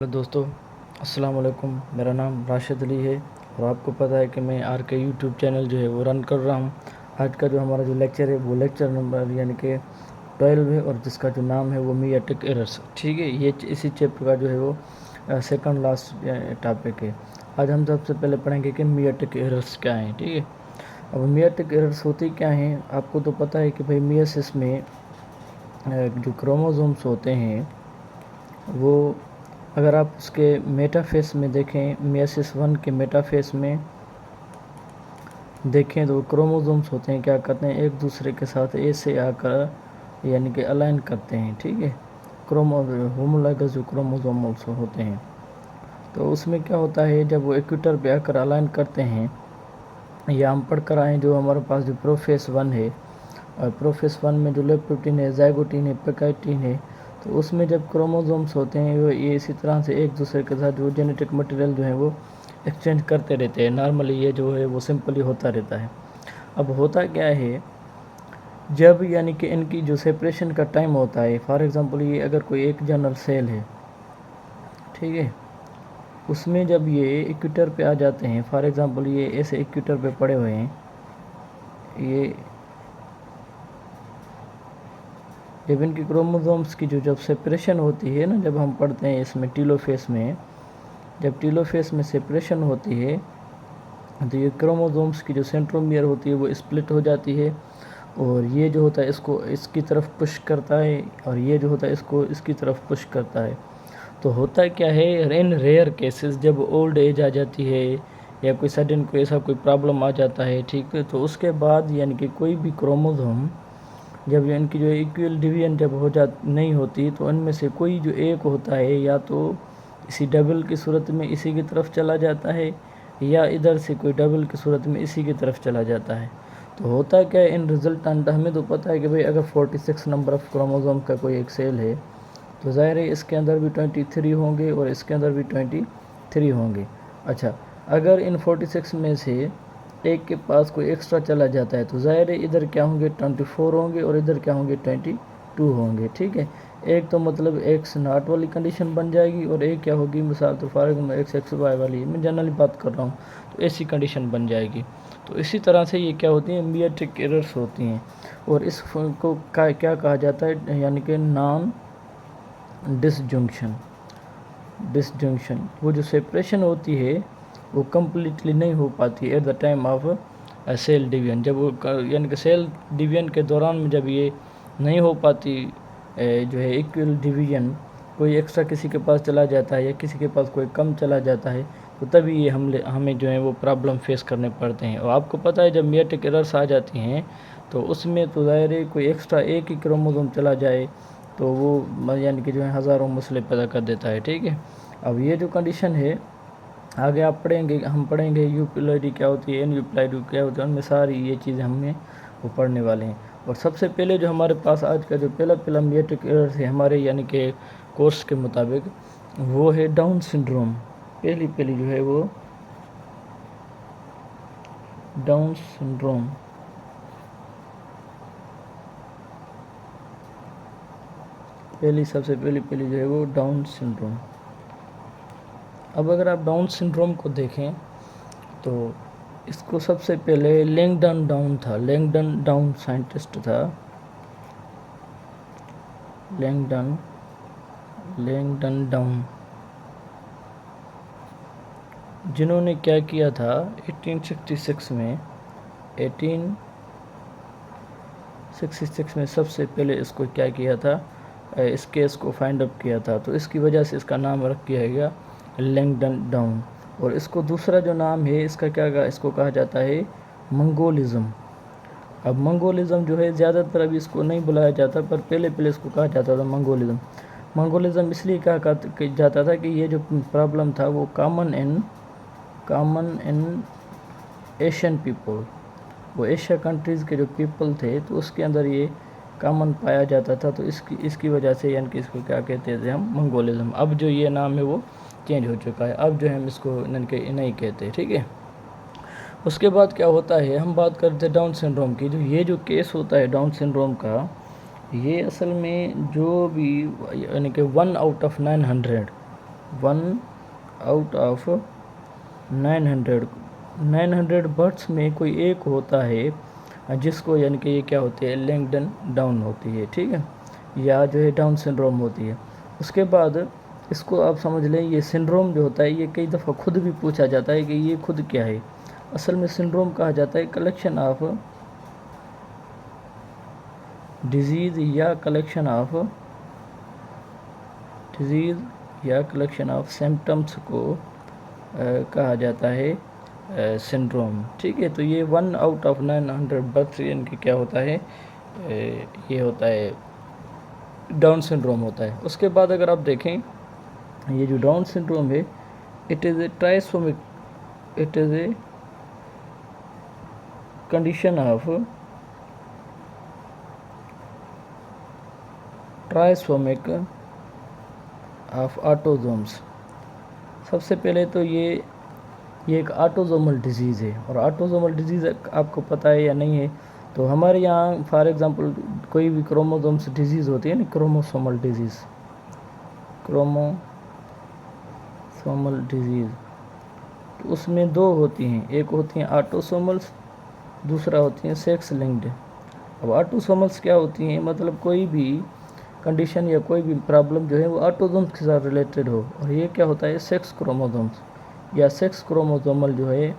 Hello दोस्तों, अस्सलाम वालेकुम। मेरा नाम राशिद अली है और आपको पता है कि मैं आर के यूट्यूब चैनल जो है वो रन कर रहा हूँ। आज का जो हमारा जो लेक्चर है वो लेक्चर नंबर यानी कि 12 है और जिसका जो नाम है वो मियाटिक एरर्स। ठीक है, ये इसी चैप्टर का जो है वो सेकंड लास्ट टॉपिक है। आज हम सबसे पहले पढ़ेंगे कि मियाटिक एरर्स क्या हैं। ठीक है, अब मियाटिक एरर्स होती क्या हैं, आपको तो पता है कि भाई मियोसिस में जो क्रोमोसोम्स होते हैं वो, अगर आप उसके मेटाफेस में देखें, मियोसिस 1 के मेटाफेस में देखें तो क्रोमोसोम्स होते हैं क्या करते हैं, एक दूसरे के साथ ऐसे आकर यानी कि अलाइन करते हैं। ठीक है, होमोलॉगस जो क्रोमोसोम्स होते हैं, तो उसमें क्या होता है जब वो इक्वेटर पे आकर अलाइन करते हैं, या हम पढ़ कर आए जो हमारे पास जो प्रोफेस 1 है, और प्रोफेस 1 में जो लेप्टोप्टीन है, ज़ाइगोटीन है, पेकाइटीन है, तो उसमें जब क्रोमोसोम्स होते हैं वो ये इसी तरह से एक दूसरे के साथ जो जेनेटिक मटेरियल जो है वो एक्सचेंज करते रहते हैं। नॉर्मली ये जो है वो सिंपली होता रहता है। अब होता क्या है, जब यानी कि इनकी जो सेपरेशन का टाइम होता है, फॉर एग्ज़ाम्पल ये अगर कोई एक जनरल सेल है, ठीक है, उसमें जब ये इक्वेटर पे आ जाते हैं, फॉर एग्ज़ाम्पल ये ऐसे इक्वेटर पे पड़े हुए हैं, ये जब इनकी क्रोमोसोम्स की जब सेपरेशन होती है ना, जब हम पढ़ते हैं इसमें टीलोफेस में, जब टीलोफेस में सेपरेशन होती है तो ये क्रोमोसोम्स की जो सेंट्रोमियर होती है वो स्प्लिट हो जाती है, और ये जो होता है इसको इसकी तरफ पुश करता है, और ये जो होता है इसको इसकी तरफ पुश करता है। तो होता क्या है, इन रेयर केसेस जब ओल्ड एज आ जाती है या कोई सडन कोई ऐसा कोई प्रॉब्लम आ जाता है, ठीक है, तो उसके बाद यानी कि कोई भी क्रोमोसोम जब इनकी जो इक्वल डिवीजन जब हो जा नहीं होती, तो इनमें से कोई जो एक होता है या तो इसी डबल की सूरत में इसी की तरफ चला जाता है, या इधर से कोई डबल की सूरत में इसी की तरफ चला जाता है। तो होता क्या है इन रिजल्टेंट, हमें तो पता है कि भाई अगर 46 नंबर ऑफ़ क्रोमोसोम का कोई एक सेल है तो ज़ाहिर है इसके अंदर भी 23 होंगे और इसके अंदर भी 23 होंगे। अच्छा, अगर इन 46 में से एक के पास कोई एक्स्ट्रा चला जाता है तो ज़ाहिर है इधर क्या होंगे 24 होंगे और इधर क्या होंगे 22 होंगे। ठीक है, एक तो मतलब एक्स नॉट वाली कंडीशन बन जाएगी, और एक क्या होगी, मिसाल तो for example X X Y वाली, मैं जनरली बात कर रहा हूँ, तो ऐसी कंडीशन बन जाएगी। तो इसी तरह से ये क्या होती हैं, मियोटिक एरर्स होती हैं, और इसको क्या कहा जाता है, यानी कि नॉन डिसजंक्शन। वो जो सेपरेशन होती है वो कम्प्लीटली नहीं हो पाती at the time of cell division. जब वो यानी कि सेल डिवीजन के दौरान में जब ये नहीं हो पाती जो है इक्वल डिवीजन, कोई एक्स्ट्रा किसी के पास चला जाता है या किसी के पास कोई कम चला जाता है, तो तभी ये हमें जो है वो प्रॉब्लम फेस करने पड़ते हैं। और आपको पता है जब मियोटिक एरर्स आ जाती हैं तो उसमें तो ज़ाहिर है कोई एक्स्ट्रा एक ही क्रोमोसोम चला जाए तो वो यानी कि जो है हज़ारों मसले पैदा कर देता है। ठीक है, अब ये जो कंडीशन है आगे आप पढ़ेंगे, हम पढ़ेंगे यूपिलॉइडी क्या होती है, एनयूप्लाइडी क्या होती है, उनमें सारी ये चीज़ें हमें वो पढ़ने वाले हैं। और सबसे पहले जो हमारे पास आज का जो पहला मियोटिक एरर्स है हमारे यानी कि कोर्स के मुताबिक, वो है डाउन सिंड्रोम। पहली जो है वो डाउन सिंड्रोम। सबसे पहली जो है वो डाउन सिंड्रोम। अब अगर आप डाउन सिंड्रोम को देखें तो इसको सबसे पहले लैंगडन डाउन साइंटिस्ट था, लैंगडन डाउन, जिन्होंने क्या किया था 1866 में सबसे पहले इसको क्या किया था, इस केस को फाइंड अप किया था, तो इसकी वजह से इसका नाम रख किया गया लैंगडन डाउन। और इसको दूसरा जो नाम है इसका इसको कहा जाता है मंगोलिज्म। अब मंगोलिज्म जो है ज़्यादातर अभी इसको नहीं बुलाया जाता, पर पहले इसको कहा जाता था मंगोलिज्म इसलिए कहा जाता था कि ये जो प्रॉब्लम था वो कॉमन इन एशियन पीपल, वो एशिया कंट्रीज़ के जो पीपल थे तो उसके अंदर ये कॉमन पाया जाता था, तो इसकी वजह से यानी कि इसको क्या कहते थे हम, मंगोलिज्म। अब जो ये नाम है वो चेंज हो चुका है, अब जो है हम इसको नहीं कहते। ठीक है, उसके बाद क्या होता है, हम बात करते हैं डाउन सिंड्रोम की। ये जो केस होता है डाउन सिंड्रोम का, ये असल में जो भी यानी कि 1 आउट ऑफ 900 1/900 बर्ड्स में कोई एक होता है जिसको यानी कि ये क्या होती है, लैंगडन डाउन होती है, ठीक है, या जो है डाउन सिंड्रोम होती है। उसके बाद इसको आप समझ लें, ये सिंड्रोम जो होता है ये कई दफ़ा खुद भी पूछा जाता है कि ये खुद क्या है। असल में सिंड्रोम कहा जाता है कलेक्शन ऑफ डिजीज़ या कलेक्शन ऑफ सिम्टम्स को कहा जाता है सिंड्रोम, ठीक है। तो ये 1/900 बर्ड्स इनके क्या होता है, ये होता है डाउन सिंड्रोम होता है। उसके बाद अगर आप देखें ये जो डाउन सिंड्रोम है, it is a condition of trisomic of autosomes. सबसे पहले तो ये एक ऑटोसोमल डिजीज़ है, और ऑटोसोमल डिजीज़ आपको पता है या नहीं है, तो हमारे यहाँ फॉर एग्ज़ाम्पल कोई भी क्रोमोसोम्स डिजीज़ होती है ना, क्रोमोसोमल डिजीज़, तो उसमें दो होती हैं, एक होती हैं ऑटोसोमल्स, दूसरा होती हैं सेक्स लिंक्ड। अब ऑटोसोमल्स क्या होती हैं, मतलब कोई भी कंडीशन या कोई भी प्रॉब्लम जो है वो ऑटोसोम्स के साथ रिलेटेड हो, और ये क्या होता है सेक्स क्रोमोसोम्स या सेक्स क्रोमोसोमल जो है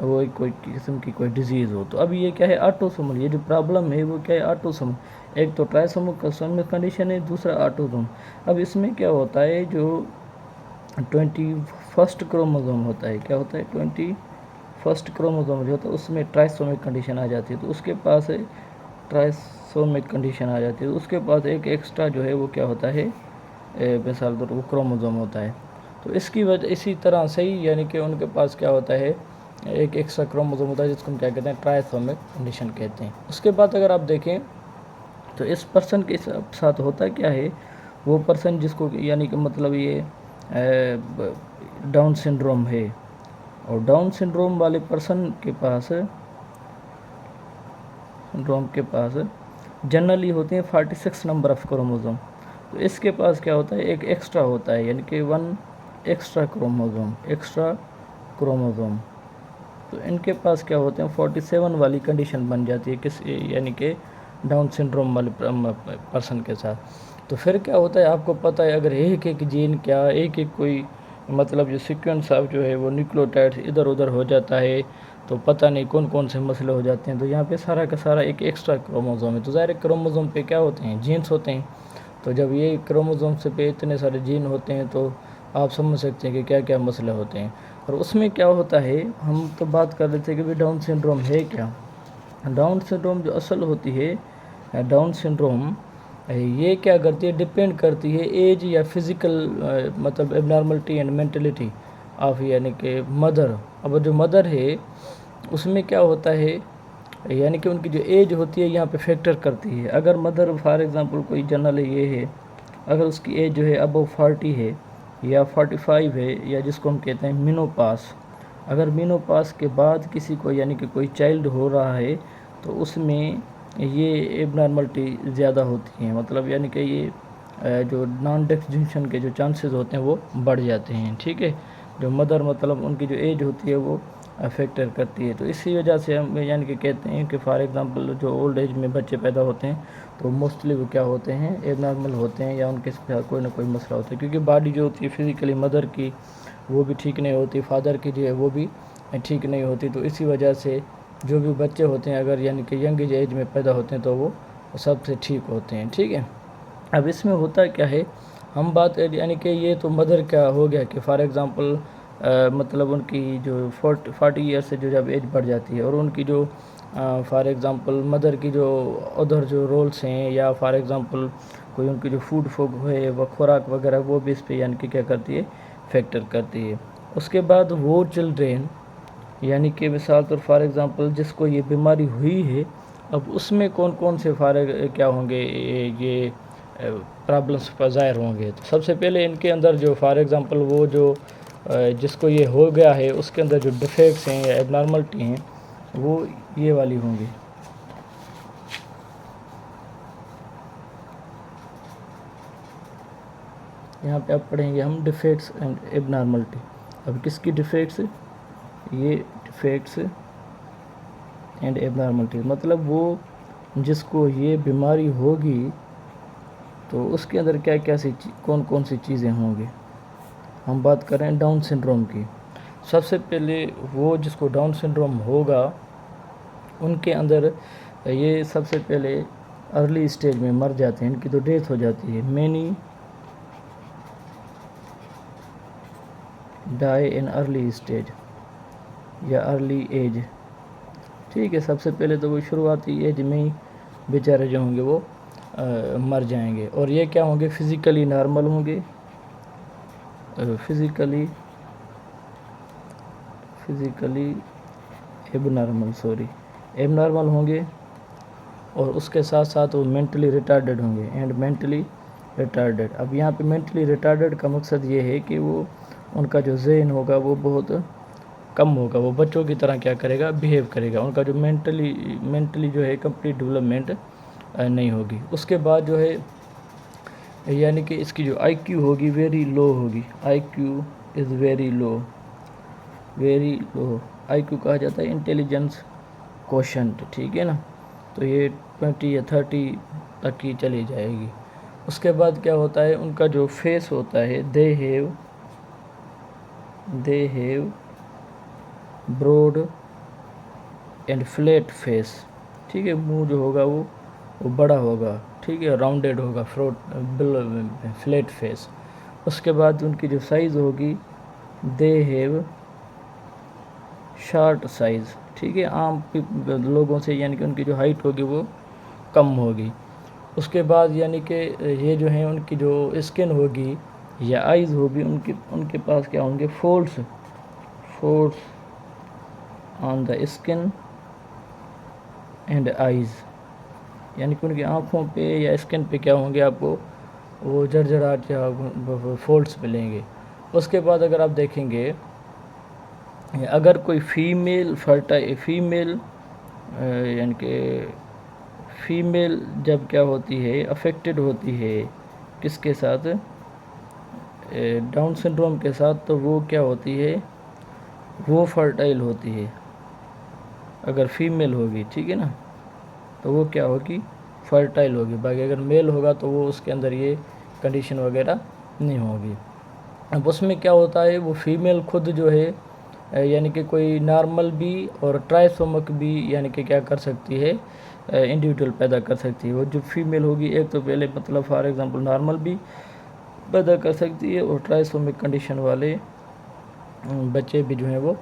वो कोई किस्म की कोई डिजीज़ हो। तो अब ये क्या है ऑटोसोमल, ये जो प्रॉब्लम है वो क्या है ऑटोसोमल। एक तो ट्राइसोमल कंडीशन है, दूसरा ऑटोसोम। अब इसमें क्या होता है, जो 21st क्रोमोसोम होता है, क्या होता है 21st क्रोमोसोम जो होता है उसमें ट्राइसोमिक कंडीशन आ जाती है, तो उसके पास ट्राइसोमिक कंडीशन आ जाती है, तो उसके पास एक एक्स्ट्रा जो है वो क्या होता है, मिसाल तौर वो क्रोमोसोम होता है। तो इसकी वजह इसी तरह से ही यानी कि उनके पास क्या होता है, एक एक्स्ट्रा क्रोमोसोम होता है जिसको हम क्या कहते हैं, ट्राइसोमिक कंडीशन कहते हैं। उसके बाद अगर आप देखें तो इस पर्सन के साथ होता क्या है, वो पर्सन जिसको यानी कि मतलब ये डाउन सिंड्रोम है, और डाउन सिंड्रोम वाले पर्सन के पास जनरली होते हैं 46 नंबर ऑफ क्रोमोसोम। तो इसके पास क्या होता है, एक एक्स्ट्रा होता है, यानी कि 1 एक्स्ट्रा क्रोमोसोम। तो इनके पास क्या होते हैं 47 वाली कंडीशन बन जाती है किस, यानी कि डाउन सिंड्रोम वाले पर्सन के साथ। तो फिर क्या होता है, आपको पता है अगर एक एक जीन क्या एक कोई मतलब जो सीक्वेंस ऑफ जो है वो न्यूक्लियोटाइड्स इधर उधर हो जाता है, तो पता नहीं कौन कौन से मसले हो जाते हैं। तो यहाँ पे सारा का सारा एक एक्स्ट्रा क्रोमोसोम है, तो ज़ाहिर क्रोमोसोम पे क्या होते हैं, जीन्स होते हैं। तो जब ये क्रोमोसोम से पे इतने सारे जीन होते हैं तो आप समझ सकते हैं कि क्या क्या मसले होते हैं। और उसमें क्या होता है, हम तो बात कर रहे थे कि भाई डाउन सिंड्रोम है क्या। डाउन सिंड्रोम जो असल होती है, डाउन सिंड्रोम ये क्या करती है, डिपेंड करती है एज या फिज़िकल मतलब एबनॉर्मलिटी एंड मेंटलिटी ऑफ यानी कि मदर। अब जो मदर है उसमें क्या होता है, यानी कि उनकी जो एज होती है यहाँ पे फैक्टर करती है। अगर मदर फॉर एग्ज़ाम्पल कोई जनरल ये है, अगर उसकी एज जो है अबव 40 है या 45 है, या जिसको हम कहते हैं मीनोपास, अगर मीनोपास के बाद किसी को यानी कि कोई चाइल्ड हो रहा है तो उसमें ये एबनॉर्मलिटी ज़्यादा होती है, मतलब यानी कि ये जो नॉन डेक्स के जो चांसेस होते हैं वो बढ़ जाते हैं, ठीक है। जो मदर मतलब उनकी जो एज होती है वो फैक्टर करती है। तो इसी वजह से हम यानी कि कहते हैं कि फॉर एग्ज़ाम्पल जो ओल्ड एज में बच्चे पैदा होते हैं तो मोस्टली वो क्या होते हैं, एबनॉर्मल होते हैं, या उनके साथ कोई ना कोई मसला होता है, क्योंकि बॉडी जो होती है फिज़िकली मदर की वो भी ठीक नहीं होती, फादर की जो है वो भी ठीक नहीं होती। तो इसी वजह से जो भी बच्चे होते हैं अगर यानी कि यंग एज में पैदा होते हैं तो वो सबसे ठीक होते हैं, ठीक है। अब इसमें होता क्या है, हम बात यानी कि ये तो मदर का हो गया कि फॉर एग्ज़ाम्पल मतलब उनकी जो 40 ईयर से जो जब एज बढ़ जाती है, और उनकी जो फॉर एग्ज़ाम्पल मदर की जो अदर जो रोल्स हैं, या फॉर एग्ज़ाम्पल कोई उनकी जो फूड फोग है व खुराक वगैरह, वो भी इस पर यानी कि क्या करती है, फैक्टर करती है। उसके बाद वो चिल्ड्रेन यानी कि मिसाल तौर फॉर एग्ज़ाम्पल जिसको ये बीमारी हुई है, अब उसमें कौन कौन से क्या होंगे ये प्रॉब्लम्स ज़ाहिर होंगे। तो सबसे पहले इनके अंदर जो फॉर एग्ज़ाम्पल वो जो जिसको ये हो गया है उसके अंदर जो डिफेक्ट्स हैं या एबनॉर्मलिटी हैं वो ये वाली होंगी। یہاں پہ اب پڑھیں گے ہم ڈیفیکٹس اینڈ ایبنارملٹی. اب کس کی ڈیفیکٹس؟ یہ ڈیفیکٹس اینڈ ایبنارملٹی مطلب وہ جس کو یہ بیماری ہوگی تو اس کے اندر کیا کیا سی کون کون سی چیزیں ہوں گی. ہم بات کر رہے ہیں ڈاؤن سنڈروم کی. سب سے پہلے وہ جس کو ڈاؤن سنڈروم ہوگا ان کے اندر یہ سب سے پہلے ارلی اسٹیج میں مر جاتے ہیں، ان کی تو ڈیتھ ہو جاتی ہے. Many dye in early stage یا ارلی ایج. ٹھیک ہے، سب سے پہلے تو وہ شروعاتی ایج میں ہی بیچارے جو ہوں گے وہ مر جائیں گے. اور یہ کیا ہوں گے؟ فزیکلی نارمل ہوں گے، فزیکلی ایب نارمل ہوں گے، اور اس کے ساتھ ساتھ وہ مینٹلی ریٹارڈڈ ہوں گے اینڈ مینٹلی ریٹارڈڈ. اب یہاں پہ مینٹلی ریٹارڈڈ کا مقصد یہ ہے کہ وہ ان کا جو ذہن ہوگا وہ بہت کم ہوگا، وہ بچوں کی طرح کیا کرے گا؟ بیہیو کرے گا. ان کا جو مینٹلی جو ہے کمپلیٹ ڈیولپمنٹ نہیں ہوگی. اس کے بعد جو ہے یعنی کہ اس کی جو آئی کیو ہوگی ویری لو ہوگی. آئی کیو از ویری لو. آئی کیو کہا جاتا ہے انٹیلیجنس کوشنٹ. ٹھیک ہے نا، تو یہ 20 یا 30 تک کی چلی جائے گی. اس کے بعد کیا ہوتا ہے؟ ان کا جو فیس ہوتا ہے they have broad and flat face. ٹھیک ہے، منہ جو ہوگا وہ بڑا ہوگا، ٹھیک ہے، راؤنڈیڈ ہوگا، فلیٹ فیس. اس کے بعد ان کی جو سائز ہوگی دے ہیو شارٹ سائز. ٹھیک ہے، عام لوگوں سے یعنی کہ ان کی جو ہائٹ ہوگی وہ کم ہوگی. اس کے بعد یعنی کہ یہ جو ہیں ان کی جو اسکن ہوگی یا آئیز ہوگی ان کے پاس کیا ہوں گے؟ Folds on the skin and eyes. یعنی کہ ان کی آنکھوں پہ یا اسکن پہ کیا ہوں گے؟ آپ کو وہ جرجراہٹ یا فولڈس ملیں گے. اس کے بعد اگر آپ دیکھیں گے اگر کوئی فیمیل یعنی کہ فیمیل جب کیا ہوتی ہے؟ افیکٹڈ ہوتی ہے کس کے ساتھ؟ ڈاؤن سنڈروم کے ساتھ، تو وہ کیا ہوتی ہے؟ وہ فرٹائل ہوتی ہے اگر فیمیل ہوگی. ٹھیک ہے نا، تو وہ کیا ہوگی؟ فرٹائل ہوگی. باقی اگر میل ہوگا تو وہ اس کے اندر یہ کنڈیشن وغیرہ نہیں ہوگی. اب اس میں کیا ہوتا ہے؟ وہ فیمیل خود جو ہے یعنی کہ کوئی نارمل بھی اور ٹرائسومک بھی یعنی کہ کیا کر سکتی ہے؟ انڈیویجول پیدا کر سکتی ہے. وہ جو فیمیل ہوگی ایک تو پہلے مطلب فار ایگزامپل نارمل بھی پیدا کر سکتی ہے اور ٹرائسومک کنڈیشن والے بچے بھی جو ہیں وہ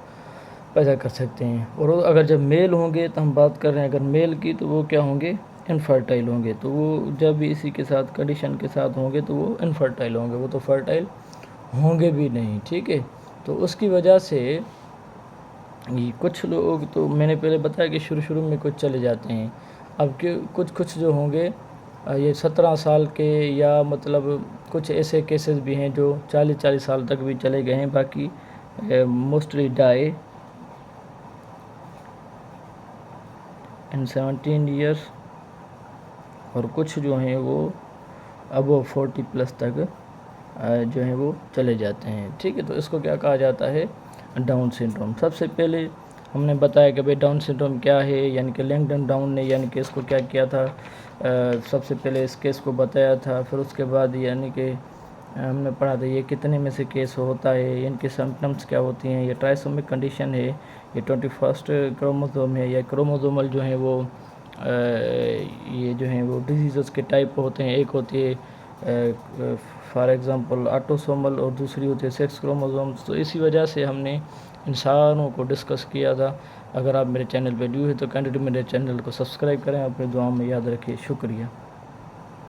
پیدا کر سکتے ہیں. اور اگر جب میل ہوں گے تو ہم بات کر رہے ہیں اگر میل کی، تو وہ کیا ہوں گے؟ انفرٹائل ہوں گے. تو وہ جب بھی اسی کے ساتھ کنڈیشن کے ساتھ ہوں گے تو وہ انفرٹائل ہوں گے، وہ تو فرٹائل ہوں گے بھی نہیں. ٹھیک ہے، تو اس کی وجہ سے کچھ لوگ تو میں نے پہلے بتایا کہ شروع میں کچھ چلے جاتے ہیں. اب کہ کچھ جو ہوں گے یہ 17 سال کے یا مطلب کچھ ایسے کیسز بھی ہیں جو 40 سال تک بھی چلے گئے ہیں. باقی موسٹلی ڈائی ان 17 ایئرس، اور کچھ جو ہیں وہ ابو 40+ تک جو ہیں وہ چلے جاتے ہیں. ٹھیک ہے، تو اس کو کیا کہا جاتا ہے؟ Down syndrome. سب سے پہلے ہم نے بتایا کہ بھئی ڈاؤن سنڈروم کیا ہے، یعنی کہ لینگڈن ڈاؤن نے یعنی کہ اس کو کیا کیا تھا؟ سب سے پہلے اس کیس کو بتایا تھا. پھر اس کے بعد یعنی کہ ہم نے پڑھا تھا یہ کتنے میں سے کیس ہوتا ہے، ان کی سمپٹمس کیا ہوتی ہیں. یہ ٹرائسومک کنڈیشن ہے، یہ 21 کروموزوم ہے، یا کروموزومل جو ہیں وہ یہ جو ہیں وہ ڈیزیزز کے ٹائپ ہوتے ہیں. ایک ہوتی ہے فار ایگزامپل آٹوسومل اور دوسری ہوتی ہے سیکس کروموزومز. تو اسی وجہ سے ہم نے ان ساروں کو ڈسکس کیا تھا. اگر آپ میرے چینل پہ نیو ہے تو کینڈیڈیٹ میرے چینل کو سبسکرائب کریں، اپنے دعاؤں میں یاد رکھیں. شکریہ.